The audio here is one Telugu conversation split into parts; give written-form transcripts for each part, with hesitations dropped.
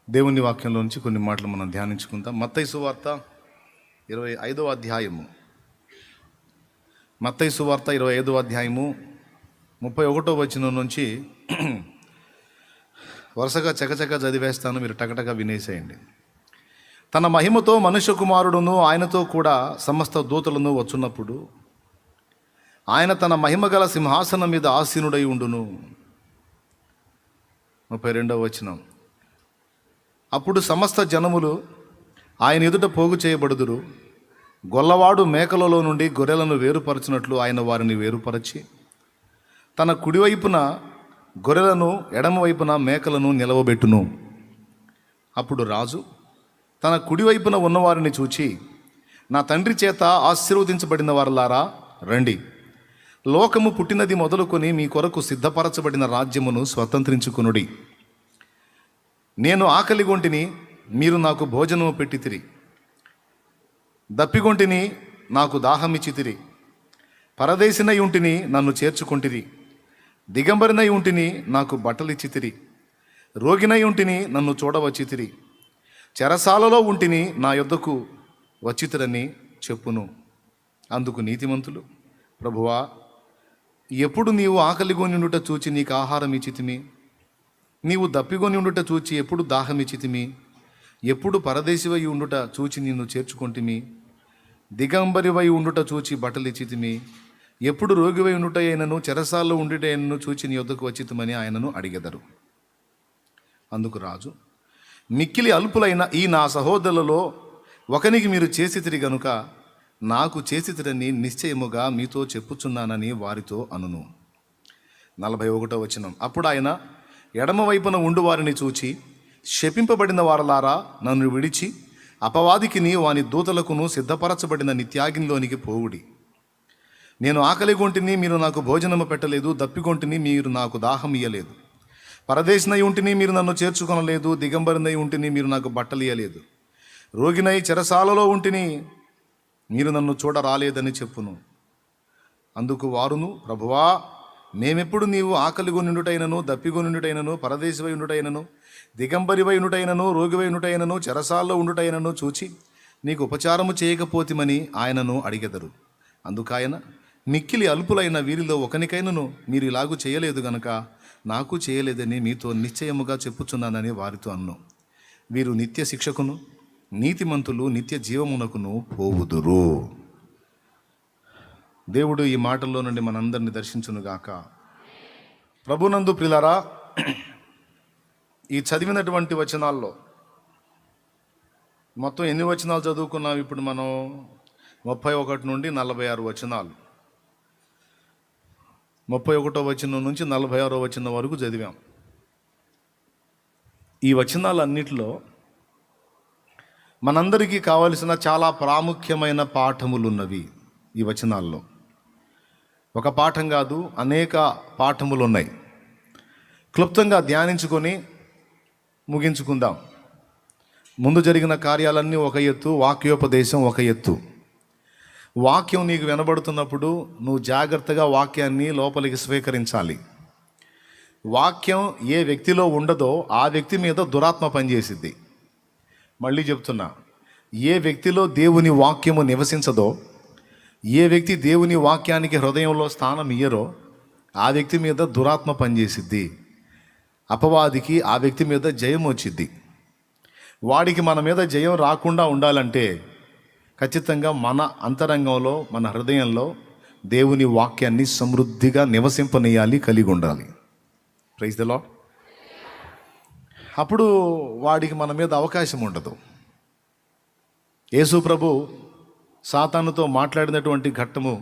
దేవుని వాక్యంలో నుంచి కొన్ని మాటలు మనం ధ్యానించుకుందాం. మత్తయి సువార్త 25వ అధ్యాయము. మత్తయి సువార్త 25వ అధ్యాయము 31వ వచనం నుంచి వరుసగా చకచక చదివేస్తాను, మీరు టకటక వినేసేయండి. తన మహిమతో మనుష్య కుమారుడును ఆయనతో కూడా సమస్త దూతలను వచ్చున్నప్పుడు ఆయన తన మహిమగల సింహాసనం మీద ఆసీనుడై ఉండును. 32వ వచనం. అప్పుడు సమస్త జనములు ఆయన ఎదుట పోగు చేయబడుదురు. గొల్లవాడు మేకలలో నుండి గొర్రెలను వేరుపరచినట్లు ఆయన వారిని వేరుపరచి తన కుడివైపున గొర్రెలను ఎడమవైపున మేకలను నిలవబెట్టును. అప్పుడు రాజు తన కుడివైపున ఉన్నవారిని చూచి, నా తండ్రి చేత ఆశీర్వదించబడిన వారలారా రండి, లోకము పుట్టినది మొదలుకొని మీ కొరకు సిద్ధపరచబడిన రాజ్యమును స్వతంత్రించుకొనుడి. నేను ఆకలిగొంటిని, మీరు నాకు భోజనము పెట్టితిరి. దప్పిగొంటిని, నాకు దాహమిచ్చితిరి. పరదేశినై ఉంటిని, నన్ను చేర్చుకొంటిరి. దిగంబరినై ఉంటిని, నాకు బట్టలిచ్చితిరి. రోగినై ఉంటిని, నన్ను చూడవచ్చితిరి. చెరసాలలో ఉంటిని, నా యొద్దకు వచ్చితిరని చెప్పును. అందుకు నీతిమంతులు, ప్రభువా, ఎప్పుడు నీవు ఆకలిగొని ఉండుట చూచి నీకు ఆహారం ఇచ్చితిమి? నీవు దప్పిగొని ఉండుట చూచి ఎప్పుడు దాహమిచ్చితిమి? ఎప్పుడు పరదేశివై ఉండుట చూచి నిన్ను చేర్చుకొంటిమి? దిగంబరివై ఉండుట చూచి బట్టలిచ్చితిమి? ఎప్పుడు రోగివై ఉండుట అయినను చెరసాల్లో ఉండుట అయినను చూచి నీ యొద్దకు వచ్చితమని ఆయనను అడిగెదరు. అందుకు రాజు, మిక్కిలి అల్పులైన ఈ నా సహోదరులలో ఒకనికి మీరు చేసితిరి గనుక నాకు చేసితిరని నిశ్చయముగా మీతో చెప్పుచున్నానని వారితో అనును. 41వ వచనం. అప్పుడు ఆయన ఎడమవైపున ఉండు వారిని చూచి, శపింపబడిన వారలారా, నన్ను విడిచి అపవాదికిని వాని దూతలకును సిద్ధపరచబడిన నిత్యాగ్నిలోనికి పోవుడి. నేను ఆకలిగొంటిని, మీరు నాకు భోజనము పెట్టలేదు. దప్పిగొంటిని, మీరు నాకు దాహం ఇయ్యలేదు. పరదేశినై ఉంటిని, మీరు నన్ను చేర్చుకొనలేదు. దిగంబరినై ఉంటిని, మీరు నాకు బట్టలు ఇయ్యలేదు. రోగినై చెరసాలలో ఉంటిని, మీరు నన్ను చూడ రాలేదని చెప్పును. అందుకు వారును, ప్రభువా, మేమెప్పుడు నీవు ఆకలిగొని ఉండుటైనను, దప్పిగొని ఉండుటైనను, పరదేశివై ఉండుటైనను, దిగంబరివై ఉండుటైనను, రోగివై ఉండుటైనను, చెరసాల్లో ఉండుటైనను చూచి నీకు ఉపచారము చేయకపోతిమని ఆయనను అడిగెదరు. అందుకాయన, మిక్కిలి అల్పులైన వీరిలో ఒకనికైనను మీరు ఇలాగూ చేయలేదు గనుక నాకు చేయలేదని మీతో నిశ్చయముగా చెప్పుచున్నానని వారితో అన్ను. వీరు నిత్య శిక్షకును, నీతిమంతులు నిత్య జీవమునకును పోవుదురు. దేవుడు ఈ మాటల్లో నుండి మనందరినీ దర్శించునుగాక. ప్రభునందు ప్రియులారా, ఈ చదివినటువంటి వచనాల్లో మొత్తం ఎన్ని వచనాలు చదువుకున్నాం? ఇప్పుడు మనం 31 నుండి 46 వచనాలు, 31వ వచనం నుంచి 46వ వచనం వరకు చదివాం. ఈ వచనాలన్నిటిలో మనందరికీ కావలసిన చాలా ప్రాముఖ్యమైన పాఠములు ఉన్నవి. ఈ వచనాల్లో ఒక పాఠం కాదు, అనేక పాఠములు ఉన్నాయి. క్లుప్తంగా ధ్యానించుకొని ముగించుకుందాం. ముందు జరిగిన కార్యాలన్నీ ఒక ఎత్తు, వాక్యోపదేశం ఒక ఎత్తు. వాక్యం నీకు వినబడుతున్నప్పుడు నువ్వు జాగ్రత్తగా వాక్యాన్ని లోపలికి స్వీకరించాలి. వాక్యం ఏ వ్యక్తిలో ఉండదో ఆ వ్యక్తి మీద దురాత్మ పనిచేసిద్ది. మళ్ళీ చెప్తున్నా, ఏ వ్యక్తిలో దేవుని వాక్యము నివసించదో, ఏ వ్యక్తి దేవుని వాక్యానికి హృదయంలో స్థానం ఇయ్యరో ఆ వ్యక్తి మీద దురాత్మ పనిచేసిద్ది. అపవాదికి ఆ వ్యక్తి మీద జయం వచ్చిద్ది. వాడికి మన మీద జయం రాకుండా ఉండాలంటే ఖచ్చితంగా మన అంతరంగంలో, మన హృదయంలో దేవుని వాక్యాన్ని సమృద్ధిగా నివసింపనీయాలి, కలిగి ఉండాలి. Praise the Lord. అప్పుడు వాడికి మన మీద అవకాశం ఉండదు. యేసు ప్రభు సాతానుతో మాట్లాడినటువంటి ఘట్టము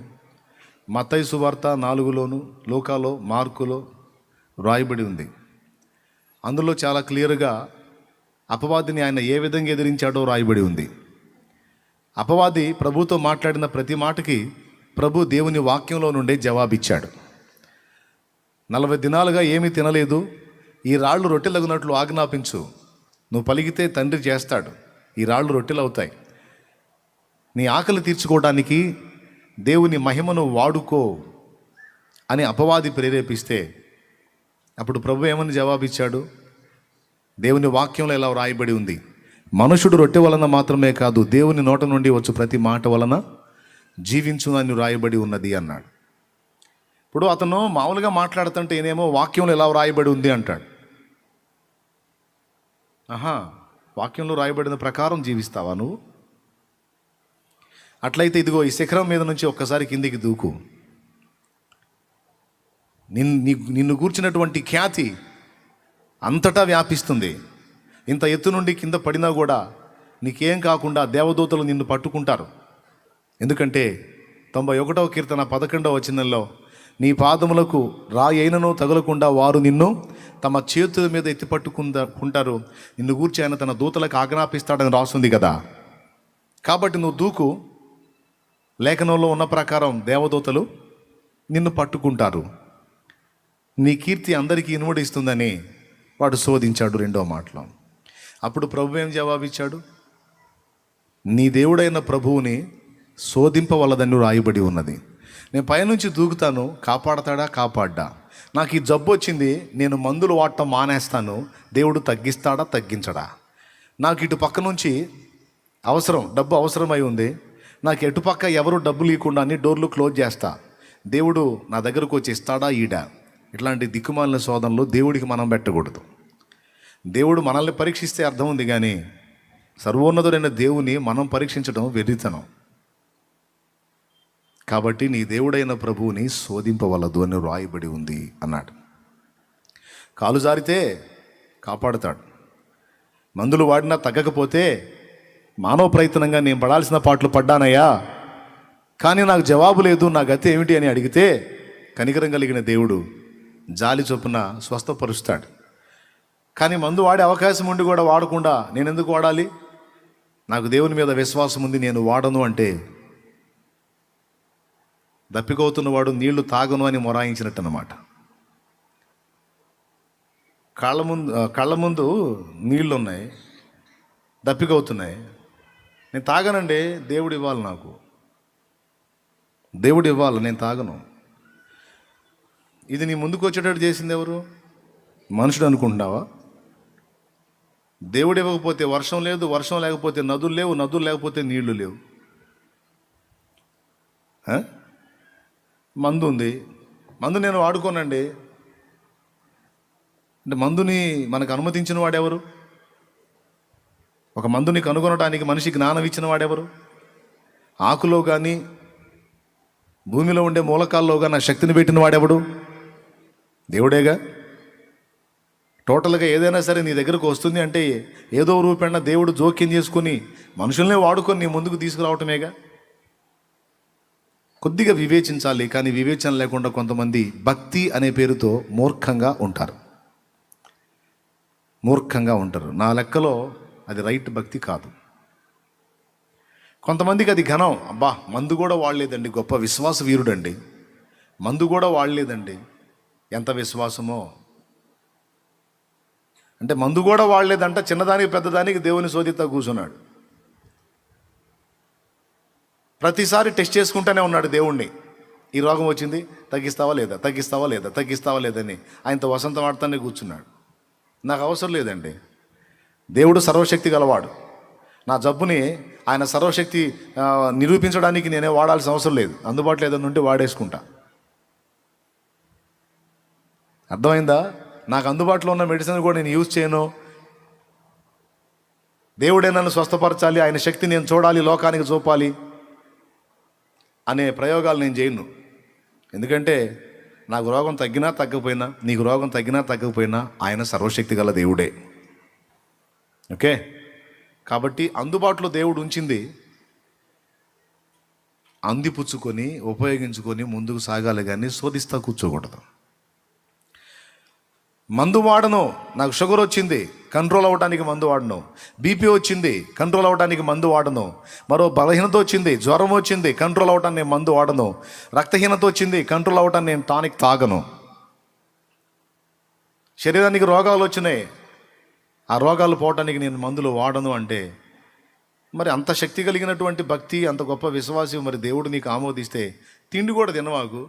మత్తయి సువార్త 4లోను, లూకాలో, మార్కులో రాయబడి ఉంది. అందులో చాలా క్లియర్గా అపవాదిని ఆయన ఏ విధంగా ఎదిరించాడో రాయబడి ఉంది. అపవాది ప్రభుతో మాట్లాడిన ప్రతి మాటకి ప్రభు దేవుని వాక్యంలో నుండే జవాబిచ్చాడు. 40 దినాలుగా ఏమీ తినలేదు, ఈ రాళ్ళు రొట్టెలగునట్లు ఆజ్ఞాపించు, నువ్వు పలికితే తండ్రి చేస్తాడు, ఈ రాళ్ళు రొట్టెలు అవుతాయి. నీ ఆకలి తీర్చుకోవడానికి దేవుని మహిమను వాడుకో అని అపవాది ప్రేరేపిస్తే అప్పుడు ప్రభు ఏమని జవాబిచ్చాడు? దేవుని వాక్యంలో ఎలా వ్రాయబడి ఉంది, మనుషుడు రొట్టె వలన మాత్రమే కాదు దేవుని నోట నుండి వచ్చు ప్రతి మాట వలన జీవించునని వ్రాయబడి ఉన్నది అన్నాడు. ఇప్పుడు అతను మామూలుగా మాట్లాడుతుంటే ఏనేమో వాక్యంలో ఎలా వ్రాయబడి ఉంది అంటాడు. వాక్యంలో రాయబడిన ప్రకారం జీవిస్తావా నువ్వు? అట్లయితే ఇదిగో ఈ శిఖరం మీద నుంచి ఒక్కసారి కిందికి దూకు. నిన్ను గూర్చినటువంటి ఖ్యాతి అంతటా వ్యాపిస్తుంది. ఇంత ఎత్తు నుండి కింద పడినా కూడా నీకేం కాకుండా దేవదూతలు నిన్ను పట్టుకుంటారు. ఎందుకంటే 91వ కీర్తన 11వ వచనంలో, నీ పాదములకు రాయైనను తగలకుండా వారు నిన్ను తమ చేతుల మీద ఎత్తి పట్టుకుంటారు, నిన్ను గూర్చి ఆయన తన దూతలకు ఆజ్ఞాపిస్తాడని రాస్తుంది కదా. కాబట్టి నువ్వు దూకు. లేఖనంలో ఉన్న ప్రకారం దేవదూతలు నిన్ను పట్టుకుంటారు. నీ కీర్తి అందరికీ ఇనుమడిస్తుందని వాడు శోధించాడు 2వ మాటలో. అప్పుడు ప్రభు ఏం జవాబిచ్చాడు? నీ దేవుడైన ప్రభువుని శోధింపవలదని రాయబడి ఉన్నది. నేను పైనుంచి దూకుతాను, కాపాడతాడా? కాపాడ్డా. నాకు ఈ జబ్బు వచ్చింది, నేను మందులు వాడటం మానేస్తాను, దేవుడు తగ్గిస్తాడా? తగ్గించడా? నాకు ఇటు పక్క నుంచి డబ్బు అవసరమై ఉంది, నాకు ఎటుపక్క ఎవరు డబ్బు లేకుండా అన్ని డోర్లు క్లోజ్ చేస్తా, దేవుడు నా దగ్గరకు వచ్చి ఇస్తాడా? ఈడా? ఇట్లాంటి దిక్కుమాలిన శోధనలు దేవుడికి మనం పెట్టకూడదు. దేవుడు మనల్ని పరీక్షిస్తే అర్థం ఉంది, కానీ సర్వోన్నతుడైన దేవుని మనం పరీక్షించడం వెర్రితనం. కాబట్టి నీ దేవుడైన ప్రభువుని శోధింపవలదు అని రాయబడి ఉంది అన్నాడు. కాలు జారితే కాపాడుతాడు. మందులు వాడినా తగ్గకపోతే మానవ ప్రయత్నంగా నేను పడాల్సిన పాటలు పడ్డానయ్యా, కానీ నాకు జవాబు లేదు, నా గతి ఏమిటి అని అడిగితే కనికరం కలిగిన దేవుడు జాలి చొప్పున స్వస్థపరుస్తాడు. కానీ మందు వాడే అవకాశం ఉండి కూడా వాడకుండా నేను ఎందుకు వాడాలి? నాకు దేవుని మీద విశ్వాసం ఉంది, నేను వాడను అంటే దప్పికవుతున్నవాడు నీళ్లు తాగను అని మొరాయించినట్టు అన్నమాట. కళ్ళ ముందు నీళ్ళు ఉన్నాయి, దప్పికవుతున్నాయి, నేను తాగనండి, దేవుడు ఇవ్వాలి, నాకు దేవుడు ఇవ్వాలి, నేను తాగను. ఇది నీ ముందుకు వచ్చేటట్టు చేసింది ఎవరు? మనుషుడు అనుకుంటున్నావా? దేవుడు ఇవ్వకపోతే వర్షం లేదు, వర్షం లేకపోతే నదులు లేవు, నదులు లేకపోతే నీళ్లు లేవు. మందు ఉంది, మందు నేను వాడుకోనండి అంటే మందుని మనకు అనుమతించిన వాడెవరు? ఒక మందుని కనుగొనడానికి మనిషి జ్ఞానం ఇచ్చిన వాడెవరు? ఆకులో కానీ భూమిలో ఉండే మూలకాల్లో కానీ ఆ శక్తిని పెట్టిన వాడెవడు? దేవుడేగా. టోటల్గా ఏదైనా సరే నీ దగ్గరకు వస్తుంది అంటే ఏదో రూపేణ దేవుడు జోక్యం చేసుకొని మనుషుల్నే వాడుకొని నీ ముందుకు తీసుకురావటమేగా. కొద్దిగా వివేచించాలి, కానీ వివేచన లేకుండా కొంతమంది భక్తి అనే పేరుతో మూర్ఖంగా ఉంటారు. నా లెక్కలో అది రైట్ భక్తి కాదు. కొంతమందికి అది ఘనం. అబ్బా, మందు కూడా వాడలేదండి, గొప్ప విశ్వాస వీరుడండి, మందు కూడా వాడలేదండి, ఎంత విశ్వాసమో. అంటే మందు కూడా వాడలేదంట, చిన్నదానికి పెద్దదానికి దేవుని శోధిత కూర్చున్నాడు. ప్రతిసారి టెస్ట్ చేసుకుంటూనే ఉన్నాడు దేవుణ్ణి. ఈ రోగం వచ్చింది, తగ్గిస్తావా లేదా, తగ్గిస్తావా లేదా, తగ్గిస్తావా లేదని ఆయనతో వసంతం ఆడుతానే కూర్చున్నాడు. నాకు అవసరం లేదండి, దేవుడు సర్వశక్తి గలవాడు, నా జబ్బుని ఆయన సర్వశక్తి నిరూపించడానికి నేనే వాడాల్సిన అవసరం లేదు, అందుబాటులో ఏదైనా ఉంటే వాడేసుకుంటా. అర్థమైందా? నాకు అందుబాటులో ఉన్న మెడిసిన్ కూడా నేను యూజ్ చేయను. దేవుడే నన్ను స్వస్థపరచాలి, ఆయన శక్తి నేను చూడాలి, లోకానికి చూపాలి అనే ప్రయోగాలు నేను చేయను. ఎందుకంటే నాకు రోగం తగ్గినా తగ్గకపోయినా, నీకు రోగం తగ్గినా తగ్గకపోయినా ఆయన సర్వశక్తి గల దేవుడే. ఓకే, కాబట్టి అందుబాటులో దేవుడు ఉంచింది అందిపుచ్చుకొని ఉపయోగించుకొని ముందుకు సాగాలి, కానీ శోధిస్తా కూర్చోకూడదు. మందు వాడను, నాకు షుగర్ వచ్చింది కంట్రోల్ అవ్వడానికి మందు వాడను, బీపీ వచ్చింది కంట్రోల్ అవ్వడానికి మందు వాడను, మరో బలహీనత వచ్చింది, జ్వరం వచ్చింది కంట్రోల్ అవ్వడానికి నేను మందు వాడను, రక్తహీనత వచ్చింది కంట్రోల్ అవ్వడానికి నేను టానిక్ తాగను. శరీరానికి రోగాలు వచ్చినాయి, ఆ రోగాలు పోవటానికి నేను మందులు వాడను అంటే మరి అంత శక్తి కలిగినటువంటి భక్తి, అంత గొప్ప విశ్వాసం మరి దేవుడు నీకు ఆమోదిస్తే తిండి కూడా తినవాకు,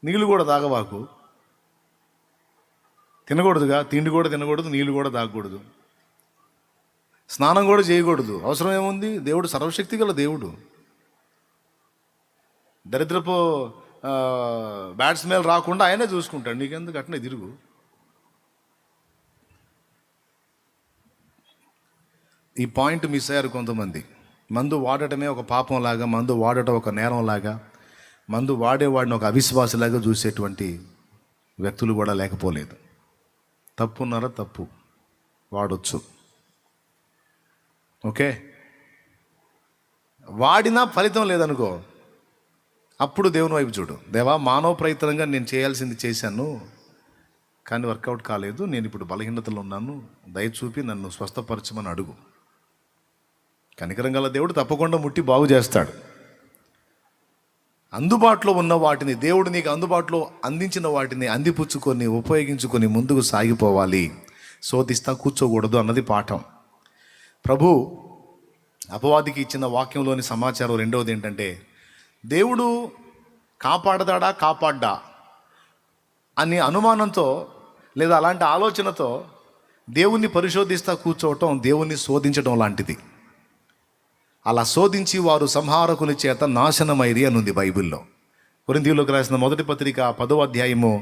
నీళ్ళు కూడా తాగవాకు, తినకూడదుగా, తిండి కూడా తినకూడదు, నీళ్ళు కూడా తాగకూడదు, స్నానం కూడా చేయకూడదు. అవసరం ఏముంది? దేవుడు సర్వశక్తి గల దేవుడు. దరిద్రపు బ్యాడ్ స్మెల్ రాకుండా ఆయనే చూసుకుంటాడు. నీకెందుకు? అట్నే తిరుగు. ఈ పాయింట్ మిస్ అయ్యారు కొంతమంది. మందు వాడటమే ఒక పాపంలాగా, మందు వాడటం ఒక నేరంలాగా, మందు వాడేవాడిని ఒక అవిశ్వాసలాగా చూసేటువంటి వ్యక్తులు కూడా లేకపోలేదు. తప్పున్నారా? తప్పు, వాడొచ్చు. ఓకే, వాడినా ఫలితం లేదనుకో, అప్పుడు దేవుని వైపు చూడు. దేవా, మానవ ప్రయత్నంగా నేను చేయాల్సింది చేశాను, కానీ వర్కౌట్ కాలేదు, నేను ఇప్పుడు బలహీనతలో ఉన్నాను, దయచూపి నన్ను స్వస్థపరచమని అడుగు. కనికరం గల దేవుడు తప్పకుండా ముట్టి బాగు చేస్తాడు. అందుబాటులో ఉన్న వాటిని, దేవుడు నీకు అందుబాటులో అందించిన వాటిని అందిపుచ్చుకొని ఉపయోగించుకొని ముందుకు సాగిపోవాలి. శోధిస్తా కూర్చోకూడదు అన్నది పాఠం. ప్రభు అపవాదికి ఇచ్చిన వాక్యంలోని సమాచారం రెండవది ఏంటంటే, దేవుడు కాపాడతాడా కాపాడ్డా అనే అనుమానంతో లేదా అలాంటి ఆలోచనతో దేవుణ్ణి పరిశోధిస్తా కూర్చోవటం దేవుణ్ణి శోధించడం లాంటిది. అలా శోధించి వారు సంహారకుని చేత నాశనమైరి అని ఉంది బైబిల్లో. కొరింథీయులకు రాసిన మొదటి పత్రిక 10వ అధ్యాయము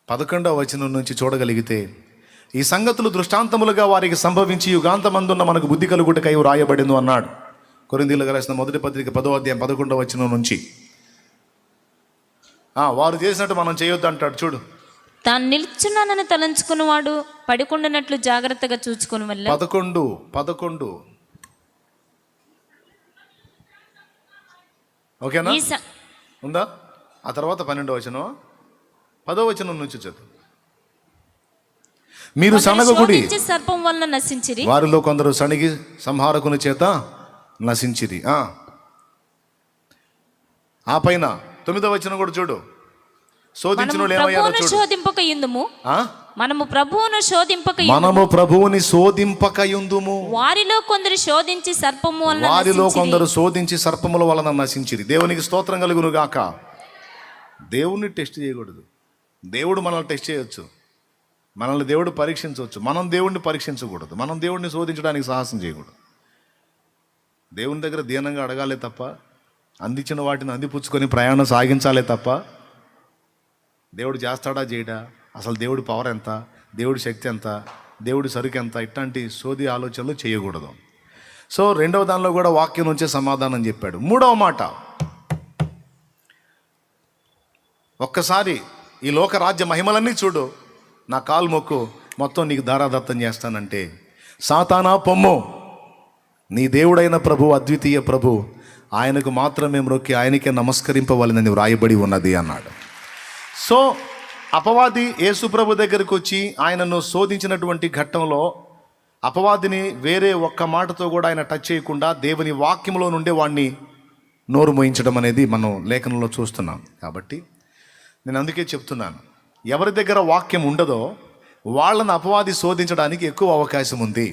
11వ వచనం నుంచి చూడగలిగితే, ఈ సంగతులు దృష్టాంతములుగా వారికి సంభవించి యుగాంతమందున్న మనకు బుద్ధి కలుగుటకై రాయబడింది అన్నాడు. కొరింథీయులకు రాసిన మొదటి పత్రిక 10వ అధ్యాయం 11వ వచనం నుంచి. వారు చేసినట్టు మనం చేయొద్దు అంటాడు. చూడు, తాను నిల్చున్నానని తలంచుకున్నవాడు పడుకుండానట్లు జాగ్రత్తగా చూచుకుని వల్ల. 11 ఓకేనా? ఉందా? ఆ తర్వాత 12వ వచనం, 10వ వచనం నుంచి చదువు. మీరు సనగకుడి, సర్పం వలన నశించిరి, వారిలో కొందరు సణిగి సంహారకుని చేత నశించిరి. ఆ పైన 9వ వచనం కూడా చూడు. శోధించిన మనము ప్రభువును శోధింపకయుందుము, వారిలో కొందరు శోధించి సర్పముల వలన నశించిరి. దేవునికి స్తోత్రం కలుగును గాక. దేవుణ్ణి టెస్ట్ చేయకూడదు. దేవుడు మనల్ని టెస్ట్ చేయొచ్చు, మనల్ని దేవుడు పరీక్షించవచ్చు. మనం దేవుణ్ణి పరీక్షించకూడదు, మనం దేవుణ్ణి శోధించడానికి సాహసం చేయకూడదు. దేవుని దగ్గర దీనంగా అడగాలే తప్ప, అందించిన వాటిని అందిపుచ్చుకొని ప్రయాణం సాగించాలే తప్ప, దేవుడు చేస్తాడా చేయడా, అసలు దేవుడి పవర్ ఎంత, దేవుడి శక్తి ఎంత, దేవుడి సరుకు ఎంత, ఇట్లాంటి సోది ఆలోచనలు చేయకూడదు. సో 2వ దానిలో కూడా వాక్యం నుంచే సమాధానం చెప్పాడు. 3వ మాట, ఒక్కసారి ఈ లోక రాజ్య మహిమలన్నీ చూడు, నా కాలు మొక్కు, మొత్తం నీకు ధారాదత్తం చేస్తానంటే, సాతానా పొమ్ము, నీ దేవుడైన ప్రభు, అద్వితీయ ప్రభు, ఆయనకు మాత్రమే మ్రొక్కి ఆయనకే నమస్కరింపవలనని వ్రాయబడి ఉన్నది అన్నాడు. సో అపవాది యేసు ప్రభు దగ్గరికి వచ్చి ఆయనను శోధించినటువంటి ఘట్టంలో అపవాదిని వేరే ఒక్క మాటతో కూడా ఆయన టచ్ చేయకుండా దేవుని వాక్యంలో నుండే వాడిని నోరు మోయించడం అనేది మనం లేఖనంలో చూస్తున్నాం. కాబట్టి నేను అందుకే చెప్తున్నాను, ఎవరి దగ్గర వాక్యం ఉండదో వాళ్ళని అపవాది శోధించడానికి ఎక్కువ అవకాశం ఉంది,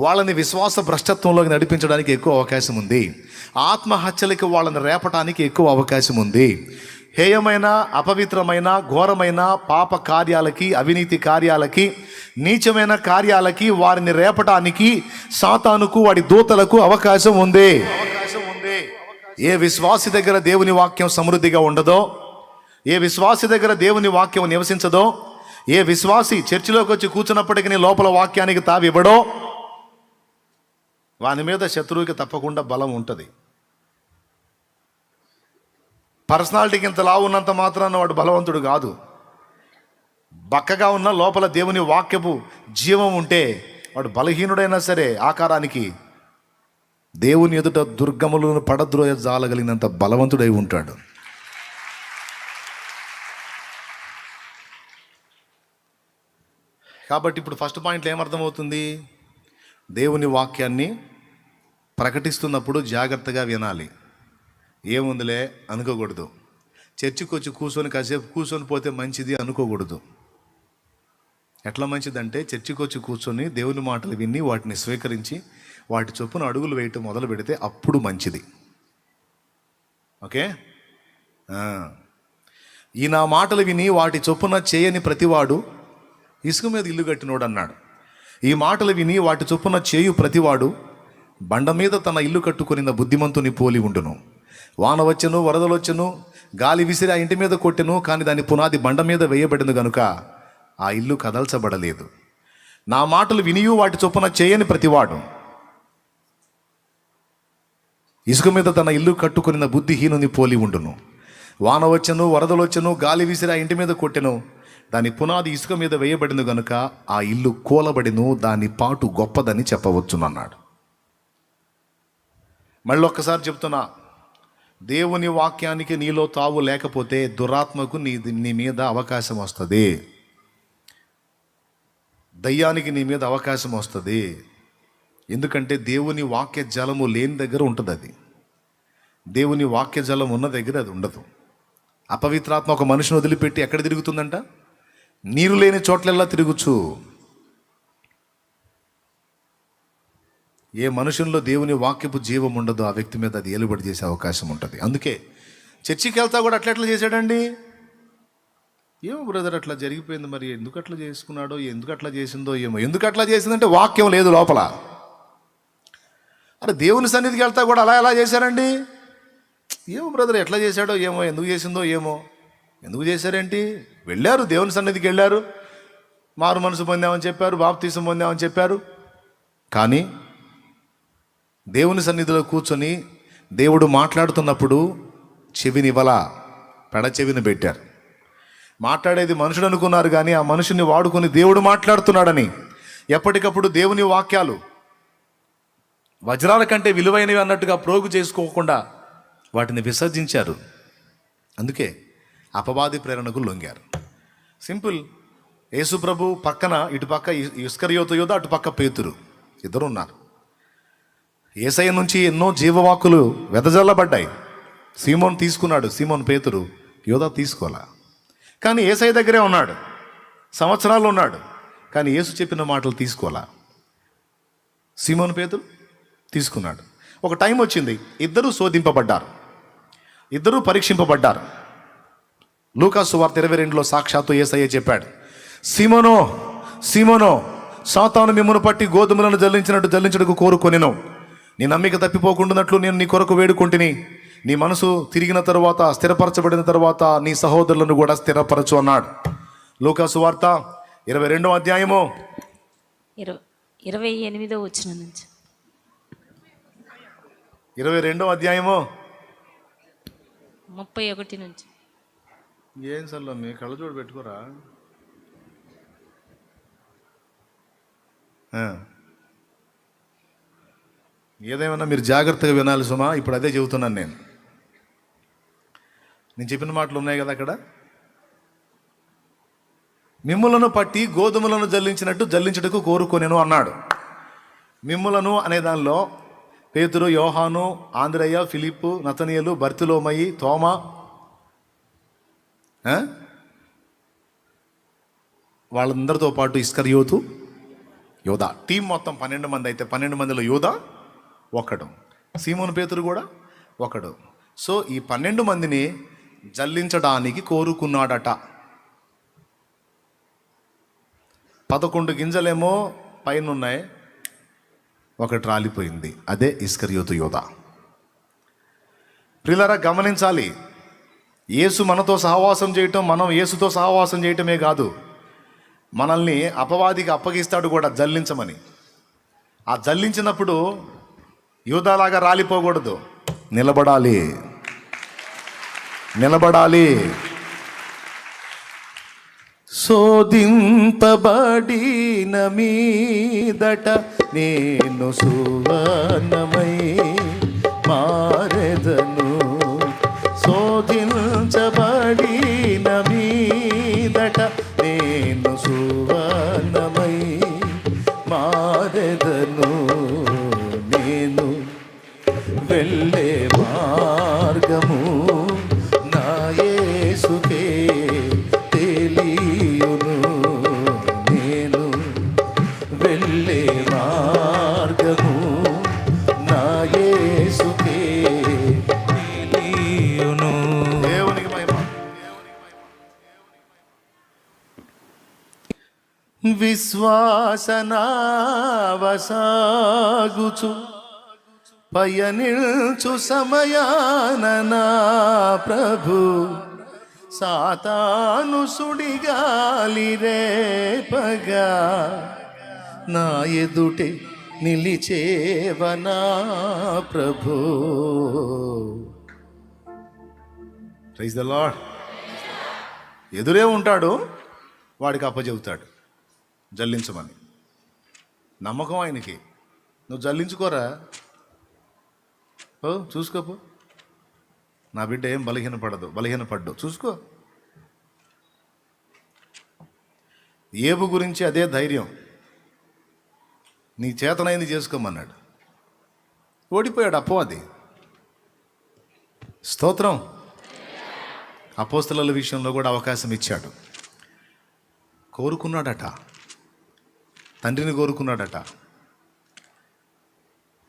వాళ్ళని విశ్వాస భ్రష్టత్వంలోకి నడిపించడానికి ఎక్కువ అవకాశం ఉంది, ఆత్మహత్యలకి వాళ్ళని రేపటానికి ఎక్కువ అవకాశం ఉంది, హేయమైన, అపవిత్రమైన, ఘోరమైన పాప కార్యాలకి, అవినీతి కార్యాలకి, నీచమైన కార్యాలకి వారిని రేపటానికి సాతానుకు, వాడి దూతలకు అవకాశం ఉంది. ఏ విశ్వాసి దగ్గర దేవుని వాక్యం సమృద్ధిగా ఉండదో, ఏ విశ్వాసి దగ్గర దేవుని వాక్యం నివసించదో, ఏ విశ్వాసి చర్చిలోకి వచ్చి కూర్చున్నప్పటికీ లోపల వాక్యానికి తావివ్వడో, వాని మీద శత్రువుకి తప్పకుండా బలం ఉంటుంది. పర్సనాలిటీకి ఇంత లావు ఉన్నంత మాత్రాన వాడు బలవంతుడు కాదు. బక్కగా ఉన్న లోపల దేవుని వాక్యపు జీవం ఉంటే వాడు బలహీనుడైనా సరే ఆకారానికి దేవుని ఎదుట దుర్గములను పడద్రోయ జాలగలిగినంత బలవంతుడై ఉంటాడు. కాబట్టి ఇప్పుడు ఫస్ట్ పాయింట్లో ఏమర్థమవుతుంది? దేవుని వాక్యాన్ని ప్రకటిస్తున్నప్పుడు జాగ్రత్తగా వినాలి. ఏముందిలే అనుకోకూడదు. చర్చికి వచ్చి కూర్చొని కాసేపు కూర్చొని పోతే మంచిది అనుకోకూడదు. ఎట్లా మంచిదంటే, చర్చికి వచ్చి కూర్చొని దేవుని మాటలు విని వాటిని స్వీకరించి వాటి చొప్పున అడుగులు వేయటం మొదలు పెడితే అప్పుడు మంచిది. ఓకే, ఈ నా మాటలు విని వాటి చొప్పున చేయని ప్రతివాడు ఇసుక మీద ఇల్లు కట్టినోడు అన్నాడు. ఈ మాటలు విని వాటి చొప్పున చేయు ప్రతివాడు బండ మీద తన ఇల్లు కట్టుకొనిన బుద్ధిమంతుని పోలి ఉండును. వాన వచ్చెను, వరదలు వచ్చెను, గాలి విసిరి ఆ ఇంటి మీద కొట్టెను, కానీ దాని పునాది బండ మీద వేయబడింది గనుక ఆ ఇల్లు కదల్చబడలేదు. నా మాటలు వినియు వాటి చొప్పున చేయని ప్రతివాడు ఇసుక మీద తన ఇల్లు కట్టుకొనిన బుద్ధిహీనుని పోలి ఉండును. వాన వచ్చెను, వరదలు వచ్చెను, గాలి విసిరి ఆ ఇంటి మీద కొట్టెను, దాని పునాది ఇసుక మీద వేయబడింది గనుక ఆ ఇల్లు కూలబడిను, దాని పాటు గొప్పదని చెప్పవచ్చునన్నాడు. మళ్ళీ ఒక్కసారి చెప్తున్నా, దేవుని వాక్యానికి నీలో తావు లేకపోతే దురాత్మకు నీ మీద అవకాశం వస్తుంది, దయ్యానికి నీ మీద అవకాశం వస్తుంది. ఎందుకంటే దేవుని వాక్య జలము లేని దగ్గర ఉంటుంది అది, దేవుని వాక్య జలం ఉన్న దగ్గర అది ఉండదు. అపవిత్రాత్మ ఒక మనిషిని వదిలిపెట్టి ఎక్కడ తిరుగుతుందంట? నీరు లేని చోట్లెల్లా తిరుగుచు. ఏ మనుషుల్లో దేవుని వాక్యపు జీవం ఉండదో ఆ వ్యక్తి మీద అది ఏలుబడి చేసే అవకాశం ఉంటుంది. అందుకే చర్చికి వెళ్తా కూడా అట్లా చేశాడండి. ఏమో బ్రదర్ అట్లా జరిగిపోయింది, మరి ఎందుకు అట్లా చేసుకున్నాడో, ఎందుకు అట్లా చేసిందో ఏమో. ఎందుకు అట్లా చేసిందంటే వాక్యం లేదు లోపల. అరే దేవుని సన్నిధికి వెళ్తా కూడా అలా ఎలా చేశారండి? ఏమో బ్రదర్ ఎట్లా చేశాడో ఏమో, ఎందుకు చేసిందో ఏమో. ఎందుకు చేశారేంటి? వెళ్ళారు, దేవుని సన్నిధికి వెళ్ళారు, మారు మనసు పొందామని చెప్పారు, బాప్తీసం పొందామని చెప్పారు. కానీ దేవుని సన్నిధిలో కూర్చొని దేవుడు మాట్లాడుతున్నప్పుడు చెవినివల పెడ చెవిని పెట్టారు. మాట్లాడేది మనుషుడు అనుకున్నారు, కానీ ఆ మనుషుని వాడుకొని దేవుడు మాట్లాడుతున్నాడని ఎప్పటికప్పుడు దేవుని వాక్యాలు వజ్రాల కంటే విలువైనవి అన్నట్టుగా ప్రోగు చేసుకోకుండా వాటిని విసర్జించారు. అందుకే అపవాది ప్రేరణకు లొంగారు. సింపుల్. యేసు ప్రభు పక్కన ఇటుపక్క ఇస్కరియోతు యోధ, అటుపక్క పేతురు, ఇద్దరు ఉన్నారు. యేసయ్య నుంచి ఎన్నో జీవవాక్కులు వెదజల్లబడ్డాయి. సీమోన్ తీసుకున్నాడు, సీమోన్ పేతురు, యోధ తీసుకోలే. కానీ యేసయ్య దగ్గరే ఉన్నాడు, సంవత్సరాలు ఉన్నాడు, కానీ యేసు చెప్పిన మాటలు తీసుకోలే. సీమోన్ పేతురు తీసుకున్నాడు. ఒక టైం వచ్చింది, ఇద్దరూ శోధింపబడ్డారు, ఇద్దరూ పరీక్షింపబడ్డారు. లూకా సువార్త 22లో సాక్షాత్తు యేసయ్య చెప్పాడు, సీమోనో సీమోనో, సాతాను మిమ్మును పట్టి గోధుమలను జల్లించుటకు కోరుకొనెను. నీ నమ్మిక తప్పిపోకుండానట్లు నేను నీ కొరకు వేడుకుంటుని. నీ మనసు తిరిగిన తరువాత, స్థిరపరచబడిన తరువాత నీ సహోదరులను కూడా స్థిరపరచు అన్నాడు. లూకా సువార్త 22వ అధ్యాయము 28వ వచనం నుంచి 22వ అధ్యాయము 31 నుంచి. ఏం సల్లమ్మి కళ్ళజోడు పెట్టుకోరా? ఏదేమన్నా మీరు జాగ్రత్తగా వినాలి సుమా. ఇప్పుడు అదే చెబుతున్నాను నేను చెప్పిన మాటలు ఉన్నాయి కదా అక్కడ. మిమ్ములను పట్టి గోధుమలను జల్లించుటకు కోరుకొనెను అన్నాడు. మిమ్ములను అనే దానిలో పేతురు, యోహాను, ఆంద్రయ్య, ఫిలిప్పు, నతనీయులు, బర్తిలోమయి, తోమా, వాళ్ళందరితో పాటు ఇస్కరియోతు, యోధ, టీం మొత్తం 12 మంది. అయితే 12 మందిలో యోధ ఒకడు, సీమోను పేతురు కూడా ఒకడు. సో ఈ 12 మందిని జల్లించడానికి కోరుకున్నాడట. 11 గింజలేమో పైన ఉన్నాయి, ఒకటి రాలిపోయింది. అదే ఇస్కరియోతు యోధ. ప్రియులారా గమనించాలి, యేసు మనతో సహవాసం చేయటం, మనం యేసుతో సహవాసం చేయటమే కాదు, మనల్ని అపవాదికి అప్పగిస్తాడు కూడా జల్లించమని. ఆ జల్లించినప్పుడు యూదాలాగా రాలిపోకూడదు, నిలబడాలి. శోధింపబడిన మీదట నేను సువర్ణమై మారెదను. శోధించబడిన మీదట నేను సువర్ణమై మారెదను. నేను వెళ్ళే మార్గము నా యేసుకే తెలియును. నేను వెళ్ళే మార్గము నా యేసుకే విశ్వాసనావసాగుచు పయనిల్చు సమయాన నా ప్రభు సాతాను సుడిగాలి రేపగా నా ఎదుటే నిలిచేవనా ప్రభు. Praise the Lord. ఎదురే ఉంటాడు, వాడికి అప్పచెబుతాడు జల్లించమని. నమ్మకం ఆయనకి. నువ్వు జల్లించుకోరా, ఓ చూసుకోపో, నా బిడ్డ ఏం బలహీనపడ్డు చూసుకో. ఏబు గురించి అదే ధైర్యం, నీ చేతనైంది చేసుకోమన్నాడు. ఓడిపోయాడు అపవాది. స్తోత్రం. అపోస్తలుల విషయంలో కూడా అవకాశం ఇచ్చాడు. కోరుకున్నాడట, తండ్రిని కోరుకున్నాడట.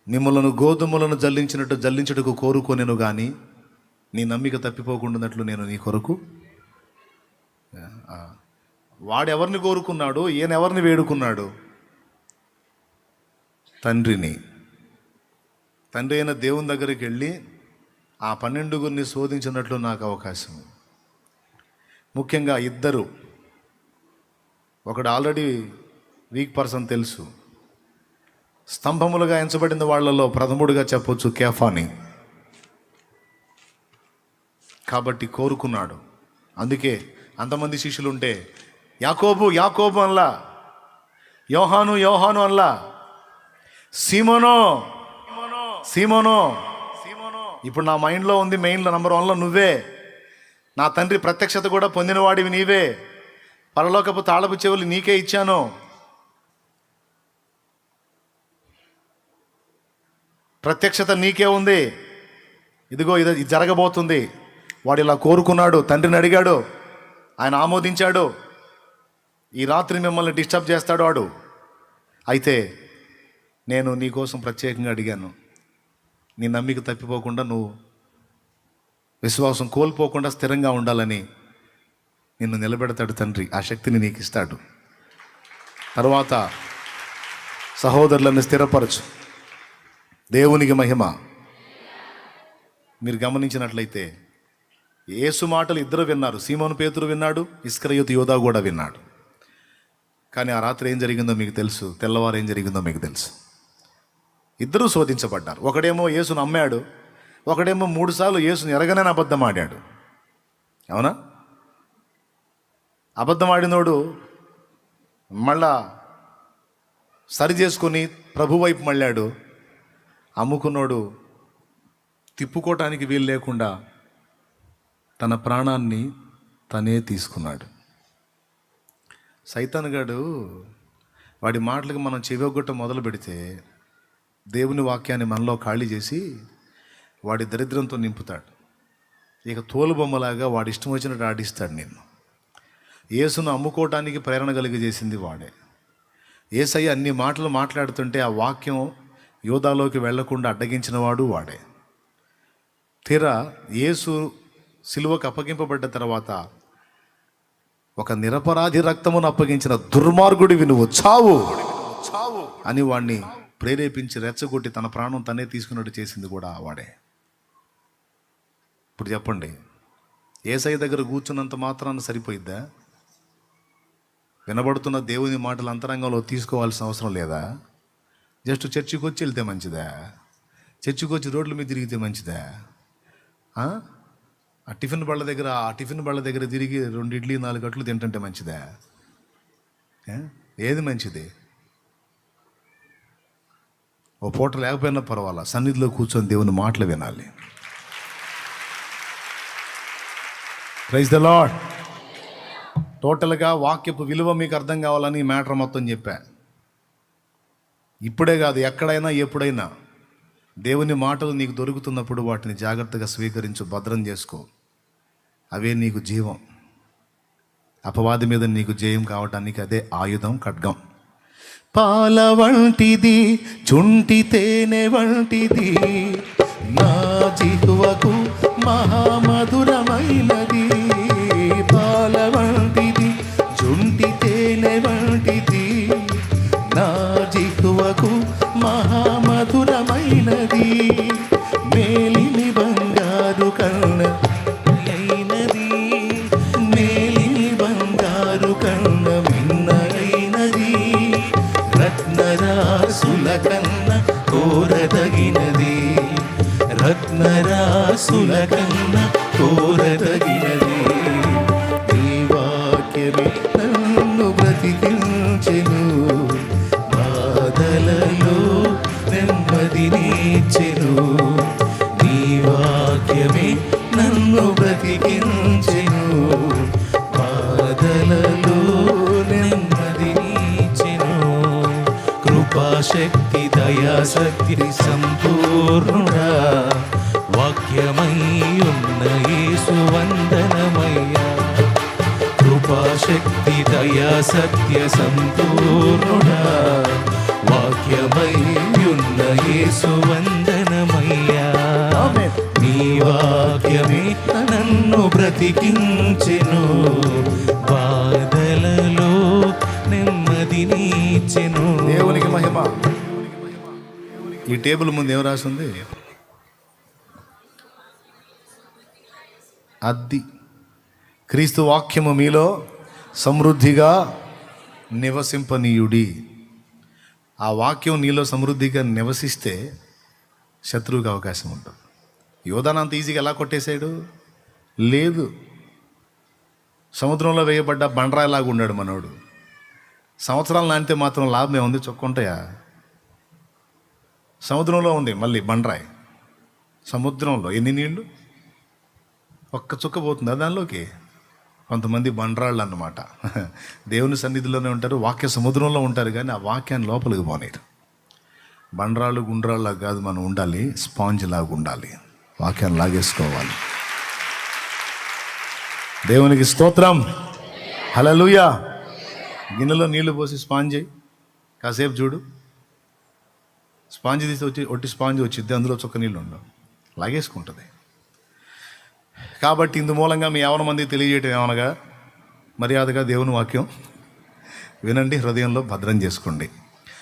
మిమ్మలను గోధుమలను జల్లించుటకు కోరుకోనేను కానీ నీ నమ్మిక తప్పిపోకుండానట్లు నేను నీ కొరకు. వాడెవరిని కోరుకున్నాడు, ఈయనెవరిని వేడుకున్నాడు? తండ్రిని. తండ్రి అయిన దేవుని దగ్గరికి వెళ్ళి ఆ 12 శోధించినట్లు నాకు అవకాశం. ముఖ్యంగా ఇద్దరు, ఒకడు ఆల్రెడీ వీక్ పర్సన్ తెలుసు, స్తంభములుగా ఎంచబడిన వాళ్ళలో ప్రథముడిగా చెప్పొచ్చు కేఫాని. కాబట్టి కోరుకున్నాడు. అందుకే అంతమంది శిష్యులు ఉంటే యాకోబు అనలా, యోహాను అనలా, సీమోనో. ఇప్పుడు నా మైండ్లో ఉంది, మెయిన్లో నంబర్ 1లో నువ్వే. నా తండ్రి ప్రత్యక్షత కూడా పొందినవాడివి నీవే. పరలోకపు తాళపు చెవులు నీకే ఇచ్చాను. ప్రత్యక్షత నీకే ఉంది. ఇదిగో ఇది జరగబోతుంది. వాడు ఇలా కోరుకున్నాడు, తండ్రిని అడిగాడు, ఆయన ఆమోదించాడు. ఈ రాత్రి మిమ్మల్ని డిస్టర్బ్ చేస్తాడు వాడు. అయితే నేను నీ కోసం ప్రత్యేకంగా అడిగాను, నీ నమ్మిక తప్పిపోకుండా, నువ్వు విశ్వాసం కోల్పోకుండా స్థిరంగా ఉండాలని నిన్ను నిలబెడతాడు తండ్రి. ఆ శక్తిని నీకు ఇస్తాడు. తర్వాత సహోదరులను స్థిరపరచు. దేవునికి మహిమ. మీరు గమనించినట్లయితే యేసు మాటలు ఇద్దరు విన్నారు. సీమోను పేతురు విన్నాడు, ఇస్కరియోతు యోధా కూడా విన్నాడు. కానీ ఆ రాత్రి ఏం జరిగిందో మీకు తెలుసు, తెల్లవారు ఏం జరిగిందో మీకు తెలుసు. ఇద్దరూ శోధించబడ్డారు. ఒకడేమో యేసును నమ్మాడు, ఒకడేమో 3 సార్లు యేసుని ఎరగనని అబద్ధం ఆడాడు. అవునా? అబద్ధం ఆడినోడు మళ్ళా సరి చేసుకొని ప్రభు వైపు మళ్ళాడు. అమ్ముకున్నోడు తిప్పుకోవటానికి వీలు లేకుండా తన ప్రాణాన్ని తనే తీసుకున్నాడు. సైతానుగాడు వాడి మాటలకు మనం చెవిగొట్ట మొదలు పెడితే దేవుని వాక్యాన్ని మనలో ఖాళీ చేసి వాడి దరిద్రంతో నింపుతాడు. ఇక తోలుబొమ్మలాగా వాడి ఇష్టం వచ్చినట్టు ఆడిస్తాడు నిన్ను. యేసును అమ్ముకోవటానికి ప్రేరణ కలిగజేసింది వాడే. యేసయ్య అన్ని మాటలు మాట్లాడుతుంటే ఆ వాక్యం యోధాలోకి వెళ్లకుండా అడ్డగించిన వాడు వాడే. తీరా యేసు సిలువకు అప్పగింపబడ్డ తర్వాత ఒక నిరపరాధి రక్తమును అప్పగించిన దుర్మార్గుడివి నువ్వు, చావు అని వాడిని ప్రేరేపించి రెచ్చగొట్టి తన ప్రాణం తనే తీసుకున్నట్టు చేసింది కూడా వాడే. ఇప్పుడు చెప్పండి, యేసయ్య దగ్గర కూర్చున్నంత మాత్రాన సరిపోయిద్దా? వినబడుతున్న దేవుని మాటలు అంతరంగంలో తీసుకోవాల్సిన అవసరం లేదా? జస్ట్ చర్చికి వచ్చి వెళ్తే మంచిదా? చర్చికి వచ్చి రోడ్ల మీద తిరిగితే మంచిదా? ఆ టిఫిన్ బళ్ళ దగ్గర తిరిగి 2 ఇడ్లీ 4 గట్లు తింటుంటే మంచిదా? ఏది మంచిది? ఓ పూట లేకపోయినా పర్వాలా, సన్నిధిలో కూర్చొని దేవుని మాటలు వినాలి. Praise the Lord. టోటల్గా వాక్యపు విలువ మీకు అర్థం కావాలని ఈ మ్యాటర్ మొత్తం చెప్పా. ఇప్పుడే కాదు, ఎక్కడైనా ఎప్పుడైనా దేవుని మాటలు నీకు దొరుకుతున్నప్పుడు వాటిని జాగ్రత్తగా స్వీకరించు, భద్రం చేసుకో. అవే నీకు జీవం. అపవాది మీద నీకు జయం కావటానికి అదే ఆయుధం, ఖడ్గం. పాల వంటిది, చుంటి తేనె వంటిది, నా జిహ్వకు మహామధురమైనది. పాల వంటిది, చుంటి తేనె వంటిది, కన్న మిన్నైనది, రత్నరాసుల కన్న కోరదగినది, రత్నరాసుల కన్న కోరదగినది. నీ వాక్యమే నన్ను బ్రతికించెను, బాధలలో నెమ్మదినిచ్చెను. నీ వాక్యమే నన్ను బ్రతికించెను, బాధలలో నెమ్మదినిచ్చెను. కృపాశక్తి దయాశక్తి సంపూర్ణుడా, వాక్యమై ఉన్న యేసు వందనమయ్యా. కృపాశక్తి దయా సత్య సంపూర్ణుడా, వాక్యమై ఉన్న యేసు వందనమయ్యా. నీ వాక్యమే నన్ను బ్రతికించెను, బాధలలో నెమ్మదినిచ్చెను. దేవునికి మహిమ. ఈ టేబుల్ ముందు ఏం రాసింది? అద్ది. క్రీస్తు వాక్యము మీలో సమృద్ధిగా నివసింపనీయుడి. ఆ వాక్యం నీలో సమృద్ధిగా నివసిస్తే శత్రువుకి అవకాశం ఉంటుంది. యోధాను అంత ఈజీగా ఎలా కొట్టేశాడు? లేదు. సముద్రంలో వేయబడ్డ బండరాయిలాగా ఉన్నాడు మనోడు. సంవత్సరాలు నానితే మాత్రం లాభమే ఉంది, చొక్కుంటాయా? సముద్రంలో ఉంది మళ్ళీ బండరాయి. సముద్రంలో ఎన్ని నీళ్ళు? ఒక్క చుక్క పోతుందా దానిలోకి? కొంతమంది బండరాళ్ళు అన్నమాట. దేవుని సన్నిధిలోనే ఉంటారు, వాక్య సముద్రంలో ఉంటారు, కానీ ఆ వాక్యాన్ని లోపలికి పోనీరు. బండరాళ్ళు గుండ్రాళ్ళలాగా కాదు మనం ఉండాలి, స్పాంజ్ లాగా ఉండాలి, వాక్యాన్ని లాగేసుకోవాలి. దేవునికి స్తోత్రం. హల్లెలూయా. గిన్నెలో నీళ్లు పోసి స్పాంజ్ చేయి, కాసేపు చూడు, స్పాంజ్ తీసి ఒట్టి స్పాంజ్ వచ్చింది, అందులో చుక్క నీళ్ళు ఉండవు, లాగేసుకుంటుంది. కాబట్టి ఇందు మూలంగా మీ యవన మందికి తెలియజేయటం ఏమనగా, మర్యాదగా దేవుని వాక్యం వినండి, హృదయంలో భద్రం చేసుకోండి.